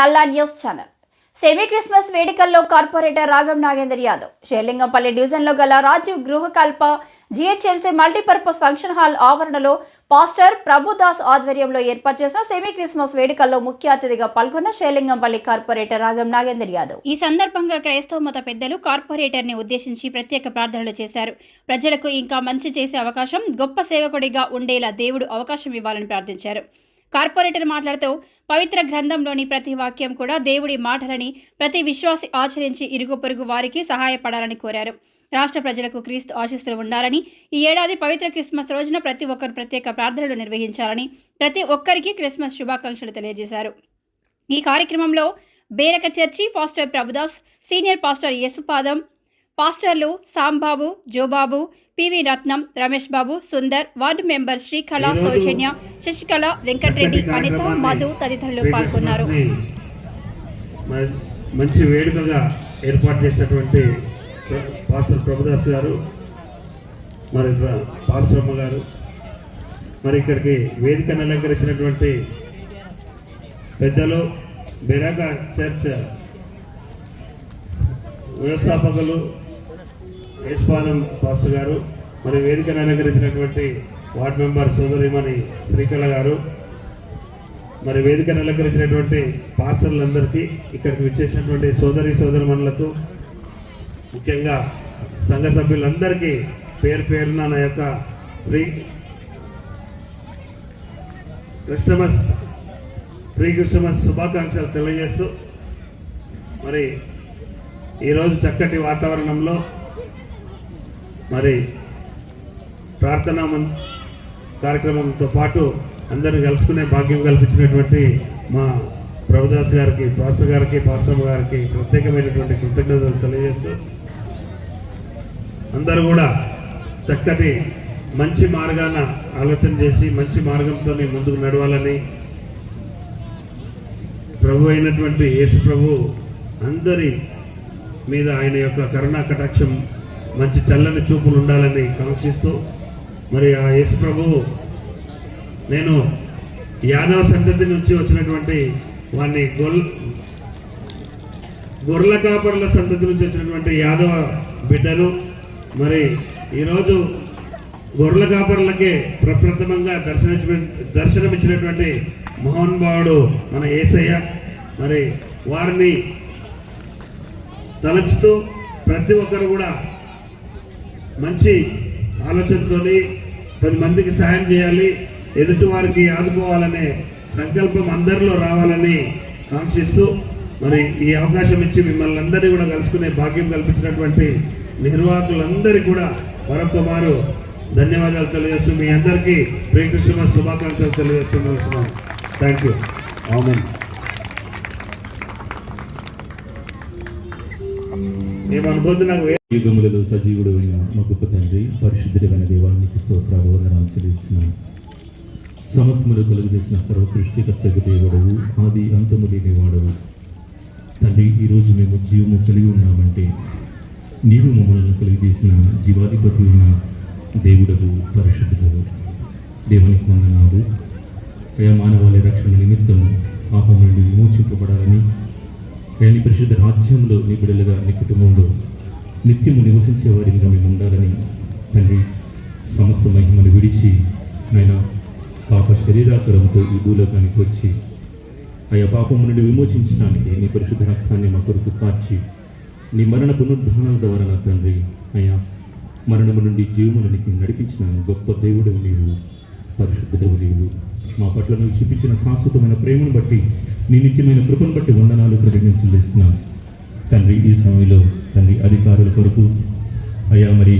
నల్లా news channel. Semi Christmas వేడుకల్లో corporator Ragam Nagender Yadav Serilingampally డివిజన్లో గల Rajiv Gruhakalpa GHMC multipurpose function hall ఆవరణలో పాస్టర్ ప్రభుదాస్ ఆధ్వర్యంలో ఏర్పాటు చేసిన సెమీ క్రిస్మస్ వేడుకల్లో ముఖ్య అతిథిగా పాల్గొన్న షేర్లింగంపల్లి కార్పొరేటర్ రాగం నాగేందర్ యాదవ్. ఈ సందర్భంగా క్రైస్తవ మత పెద్దలు కార్పొరేటర్ ని ఉద్దేశించి ప్రత్యేక ప్రార్థనలు చేశారు. ప్రజలకు ఇంకా మంచి చేసే అవకాశం, గొప్ప సేవకుడిగా ఉండేలా దేవుడు అవకాశం ఇవ్వాలని ప్రార్థించారు. కార్పొరేటర్ మాట్లాడుతూ పవిత్ర గ్రంథంలోని ప్రతి వాక్యం కూడా దేవుడి మాటలని ప్రతి విశ్వాసి ఆచరించి ఇరుగు పొరుగు వారికి సహాయపడాలని కోరారు. రాష్ట్ర ప్రజలకు క్రీస్తు ఆశీస్సులు ఉండాలని, ఈ ఏడాది పవిత్ర క్రిస్మస్ రోజున ప్రతి ఒక్కరు ప్రత్యేక ప్రార్థనలు నిర్వహించాలని, ప్రతి ఒక్కరికి క్రిస్మస్ శుభాకాంక్షలు తెలియజేశారు. ఈ కార్యక్రమంలో Beraka church pastor Prabhudas, senior pastor Yesupadam, పాస్టర్లు Sambabu, Jobabu, PV Ratnam, Ramesh Babu, Sundar, ward member Srikala, Soujanya, Sasikala, Venkatareddy, Anitha, Madhu తదితరులు పాల్గొన్నారు. మంచి వేడుకగా ఏర్పాటు చేసినటువంటి పాస్టర్ ప్రభుదాస్ గారు, మరి పాస్టర్ అమ్మ గారు, మరి ఇక్కడికి వేదికను అలంకరించినటువంటి పెద్దలు, బెరాక చర్చ్ వ్యవస్థాపకులు యేసుపాదం పాస్టర్ గారు, మరి వేదికను అలంకరించినటువంటి వార్డు మెంబర్ సోదరిమణి శ్రీకళ గారు, మరి వేదికను అలంకరించినటువంటి పాస్టర్లందరికీ, ఇక్కడికి విచ్చేసినటువంటి సోదరిమణులకు, ముఖ్యంగా సంఘ సభ్యులందరికీ పేరు పేరున నా యొక్క ప్రీ క్రిస్మస్ శుభాకాంక్షలు తెలియజేస్తూ, మరి ఈరోజు చక్కటి వాతావరణంలో మరి ప్రార్థనా కార్యక్రమంతో పాటు అందరిని కలుసుకునే భాగ్యం కల్పించినటువంటి మా ప్రభుదాస్ గారికి, పాస్టర్ గారికి, పాస్టర్ గారికి ప్రత్యేకమైనటువంటి కృతజ్ఞతలు తెలియజేస్తూ, అందరూ కూడా చక్కటి మంచి మార్గాన ఆలోచన చేసి మంచి మార్గంతో ముందుకు నడవాలని, ప్రభు అయినటువంటి యేసు ప్రభు అందరి మీద ఆయన యొక్క కరుణా కటాక్షం, మంచి చల్లని చూపులు ఉండాలని కాంక్షిస్తూ, మరి ఆ యేసు ప్రభువు, నేను యాదవ సంతతి నుంచి వచ్చినటువంటి వారిని గొర్రెల కాపర్ల సంతతి నుంచి వచ్చినటువంటి యాదవ బిడ్డలు, మరి ఈరోజు గొర్రెల కాపర్లకే ప్రప్రథమంగా దర్శనమిచ్చినటువంటి మహానుభావుడు మన యేసయ్య, మరి వారిని తలచుతూ ప్రతి ఒక్కరు కూడా మంచి ఆలోచనతో 10 మందికి సాయం చేయాలి, ఎదుటి వారికి ఆదుకోవాలనే సంకల్పం అందరిలో రావాలని కాంక్షిస్తూ, మరి ఈ అవకాశం ఇచ్చి మిమ్మల్ని అందరినీ కూడా కలుసుకునే భాగ్యం కల్పించినటువంటి నిర్వాహకులందరికీ కూడా మరొకమారు ధన్యవాదాలు తెలియజేస్తూ, మీ అందరికీ ప్రీ క్రిస్మస్ శుభాకాంక్షలు తెలియజేస్తున్నాం. Thank you. ఆమేన్. యుగములలో సజీవుడు మా గొప్ప తండ్రి, పరిశుద్ధుడైన దేవానికి స్తోత్రాలు, వందనాలు చెల్లిస్తున్నాను. సమస్తములు కలుగు చేసిన సర్వ సృష్టికర్తకు దేవుడవు, ఆది అంతము లేనివాడవు తండ్రి. ఈరోజు మేము జీవము కలిగి ఉన్నామంటే నీవు మమ్మల్ని కలిగి చేసిన జీవాధిపతి ఉన్న దేవుడవు, పరిశుద్ధుడవు. దేవునికి వందనాలు. అయా, మానవాళి రక్షణ నిమిత్తము పాపం నుండి విమోచింపబడాలని, నీ పరిశుద్ధ రాజ్యంలో నీ బిడ్డలుగా నీ కుటుంబంలో నిత్యము నివసించే వారిగా మేము ఉండాలని తండ్రి, సమస్త మహిమను విడిచి ఆయన పాప శరీరాకరంతో ఈ భూలోకానికి వచ్చి ఆయా పాపము నుండి విమోచించడానికి నీ పరిశుద్ధ రక్తాన్ని మా కొరకు కార్చి నీ మరణ పునరుద్ధానాల ద్వారా నా తండ్రి అయా మరణము నుండి జీవమునికి నడిపించిన గొప్ప దేవుడు నీవు, పరిశుద్ధుడవు నీవు. మా పట్ల నువ్వు చూపించిన శాశ్వతమైన ప్రేమను బట్టి, నీ నిత్యమైన కృపను బట్టి వందనాలు కృతజ్ఞతలు చెల్లిస్తున్నాను తండ్రి. ఈ సమయంలో తండ్రి అధికారుల కొరకు, అయా మరి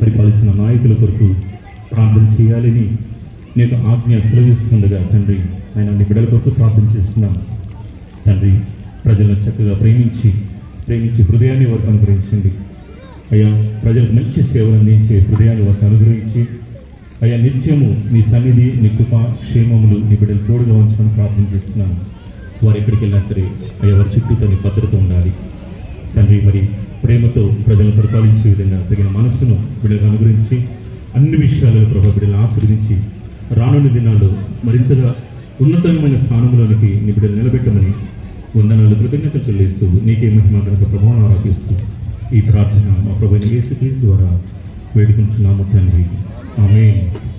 పరిపాలిస్తున్న నాయకుల కొరకు ప్రార్థన చేయాలని నీ యొక్క ఆజ్ఞ సెలవిస్తుండగా తండ్రి, ఆయన నీ బిడ్డల కొరకు ప్రార్థన చేస్తున్నాం తండ్రి. ప్రజలను చక్కగా ప్రేమించి హృదయాన్ని వారికి అనుగ్రహించండి అయ్యా. ప్రజలకు మంచి సేవలు అందించే హృదయాన్ని వారికి అనుగ్రహించి అయ్యా, నిత్యము నీ సన్నిధి, నీ కృప, క్షేమములు నీ బిడ్డలు తోడుగా ఉంచమని ప్రార్థన చేస్తున్నాను. వారు ఎక్కడికి వెళ్ళినా సరే అయ్యా, వారి చుట్టూ నీ భద్రత ఉండాలి తండ్రి. మరి ప్రేమతో ప్రజలను పరిపాలించే విధంగా తగిన మనస్సును బిడ్డలకు అనుగ్రహించి అన్ని విషయాలలో ప్రభు బిడ్డలను ఆశీర్వదించి రానున్న దినాల్లో మరింతగా ఉన్నతమైన స్థానంలోనికి నీ బిడ్డలు నిలబెట్టమని వందనాలు కృతజ్ఞతలు చెల్లిస్తూ నీకే మహిమ ఘనత ప్రభావం ఆరోపిస్తూ ఈ ప్రార్థన మా ప్రభువైన యేసుక్రీస్తు ద్వారా వేడుకుంటున్నాము తండ్రి. ఆమేన్.